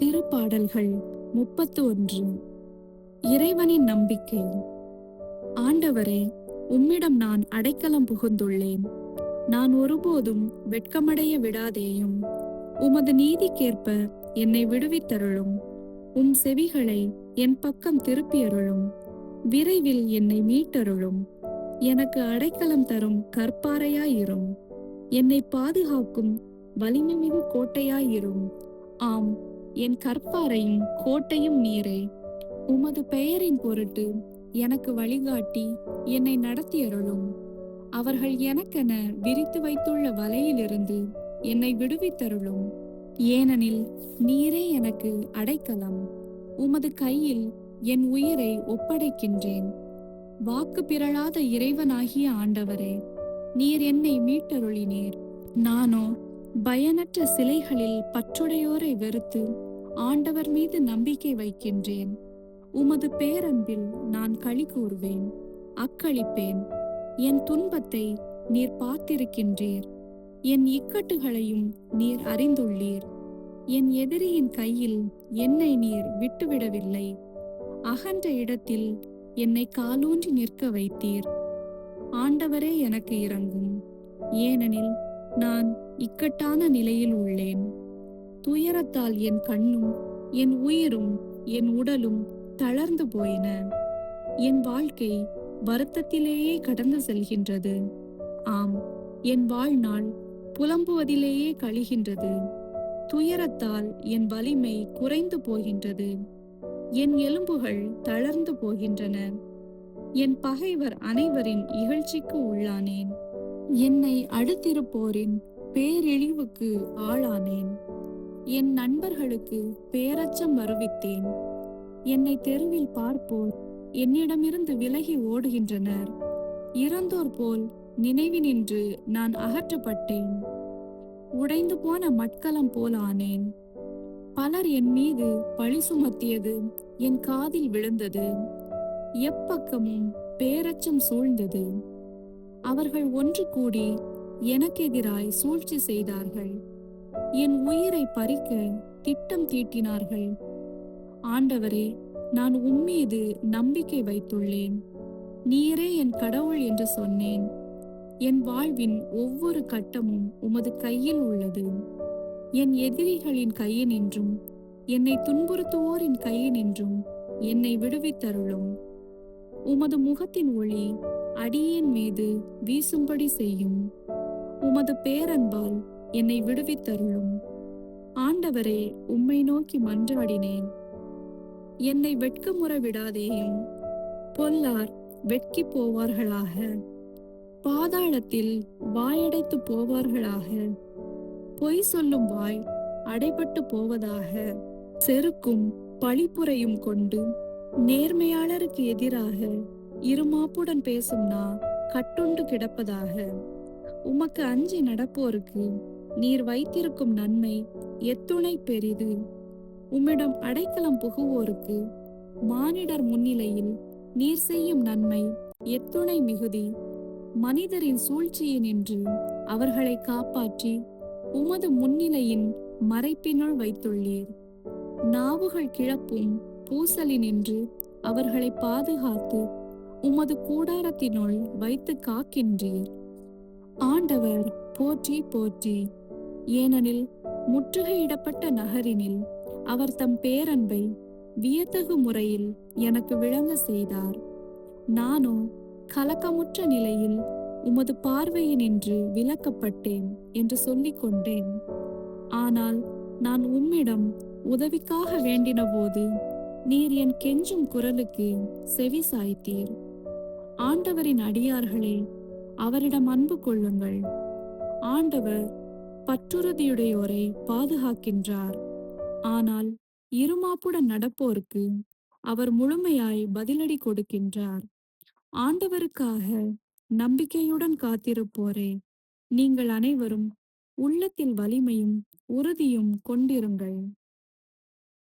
திருப்பாடல்கள் 31. இறைவனின் நம்பிக்கை. ஆண்டவரே, உம்மிடம் நான் அடைக்கலம் புகுந்துள்ளேன். நான் ஒருபோதும் வெட்கமடைய விடாதேயும். உமது நீதிக்கேற்ப என்னை விடுவித்தருளும். உம் செவிகளை என் பக்கம் திருப்பியருளும். விரைவில் என்னை மீட்டருளும். எனக்கு அடைக்கலம் தரும் கற்பாறையாயிரும். என்னை பாதுகாக்கும் வலிமைமிகு கோட்டையாயிரும். ஆம், என் கற்பாரையும் கோட்டையும் நீரே. உமது பெயரின் பொருட்டு எனக்கு வழிகாட்டி என்னை நடத்தியருளும். அவர்கள் எனக்கென விரித்து வைத்துள்ள வலையிலிருந்து என்னை விடுவித்தருளும். ஏனெனில் நீரே எனக்கு அடைக்கலம். உமது கையில் என் உயிரை ஒப்படைக்கின்றேன். வாக்கு பிறழாத இறைவனாகிய ஆண்டவரே, நீர் என்னை மீட்டருளினீர். நானோ பயனற்ற சிலைகளில் பற்றுடையோரை வெறுத்து ஆண்டவர் மீது நம்பிக்கை வைக்கின்றேன். உமது பேரன்பில் நான் களி கூறுவேன், அக்களிப்பேன். என் துன்பத்தை நீர் பார்த்திருக்கின்றீர். என் இக்கட்டுகளையும் நீர் அறிந்துள்ளீர். என் எதிரியின் கையில் என்னை நீர் விட்டுவிடவில்லை. அகன்ற இடத்தில் என்னை காலூன்றி நிற்க வைத்தீர். ஆண்டவரே, எனக்கு இரங்கும். ஏனெனில் நான் இக்கட்டான நிலையில் உள்ளேன். துயரத்தால் என் கண்ணும் என் உயிரும் என் உடலும் தளர்ந்து போயின. என் வாழ்க்கை வருத்தத்திலேயே கடந்து செல்கின்றது. ஆம், என் வாழ்நாள் புலம்புவதிலேயே கழிகின்றது. துயரத்தால் என் வலிமை குறைந்து போகின்றது. என் எலும்புகள் தளர்ந்து போகின்றன. என் பகைவர் அனைவரின் இகழ்ச்சிக்கு உள்ளானேன். என்னை அடுத்திருப்போரின் பேரிழிவுக்கு ஆளானேன். என் நண்பர்களுக்கு பேரச்சம் வருவித்தேன். என்னை தெருவில் பார்ப்போர் என்னிடமிருந்து விலகி ஓடுகின்றனர். இறந்தோர் போல் நினைவினின்று நான் அகற்றப்பட்டேன். உடைந்து போன மட்கலம் போல் ஆனேன். பலர் என் மீது பழி சுமத்தியது என் காதில் விழுந்தது. எப்பக்கமும் பேரச்சம் சூழ்ந்தது. அவர்கள் ஒன்று கூடி எனக்கெதிராய் சூழ்ச்சி செய்தார்கள். என் உயிரை பறிக்க திட்டம் தீட்டினார்கள். ஆண்டவரே, நான் உம்மீது நம்பிக்கை வைத்துள்ளேன். நீரே என் கடவுள் என்று சொன்னேன். என் வாழ்வின் ஒவ்வொரு கட்டமும் உமது கையில் உள்ளது. என் எதிரிகளின் கையினின்றும் என்னை துன்புறுத்துவோரின் கையினின்றும் என்னை விடுவித்தருளும். உமது முகத்தின் ஒளி அடியேன் மீது வீசும்படி செய்யும். உமது பேரன்பால் என்னை விடுவித்தருளும். ஆண்டவரே, உம்மை நோக்கி மன்றாடினேன். என்னை வெட்கமுற விடாதேயும். பொல்லார் வெட்கி போவார்களாக. பாதாளத்தில் வாயடைத்து போவார்களாக. பொய் சொல்லும் வாய் அடைபட்டு போவதாக. செருக்கும் பழிப்புரையும் கொண்டு நேர்மையாளருக்கு எதிராக இருமாப்புடன் பேசும் நா கட்டுண்டு கிடப்பதாக. உமக்கு அஞ்சி நடப்போருக்கு நீர் வைத்திருக்கும் நன்மை எத்துணை பெரிது. உம்மிடம் அடைக்கலம் புகுவோருக்கு மானிடர் முன்னிலையில் நீர் செய்யும் நன்மை எத்துணை மிகுதி. மனிதரின் சூழ்ச்சியினின்று அவர்களை காப்பாற்றி உமது முன்னிலையின் மறைப்பினுள் வைத்துள்ளீர். நாவுகள் கிளப்பும் பூசலினின்று அவர்களை பாதுகாத்து உமது கூடாரத்தினுள் வைத்து காக்கின்றீர். ஆண்டவர் போற்றி போற்றி. ஏனெனில் முற்றுகையிடப்பட்ட நகரினில் அவர் தம் பேரன்பை வியத்தகு முறையில் எனக்கு விளங்க செய்தார். நானோ கலக்கமுற்ற நிலையில் உமது பார்வையினின்று விலக்கப்பட்டேன் என்று சொல்லிக் கொண்டேன். ஆனால் நான் உம்மிடம் உதவிக்காக வேண்டின போது நீர் என் கெஞ்சும் குரலுக்கு செவி சாய்த்தீர். ஆண்டவரின் அடியார்களே, அவரிடம் அன்பு கொள்ளுங்கள். ஆண்டவர் பற்றுறுதியுடையோரை பாதுகாக்கின்றார். ஆனால் இருமாப்புடன் நடப்போருக்கு அவர் முழுமையாய் பதிலடி கொடுக்கின்றார். ஆண்டவருக்காக நம்பிக்கையுடன் காத்திருப்போரே, நீங்கள் அனைவரும் உள்ளத்தில் வலிமையும் உறுதியும் கொண்டிருங்கள்.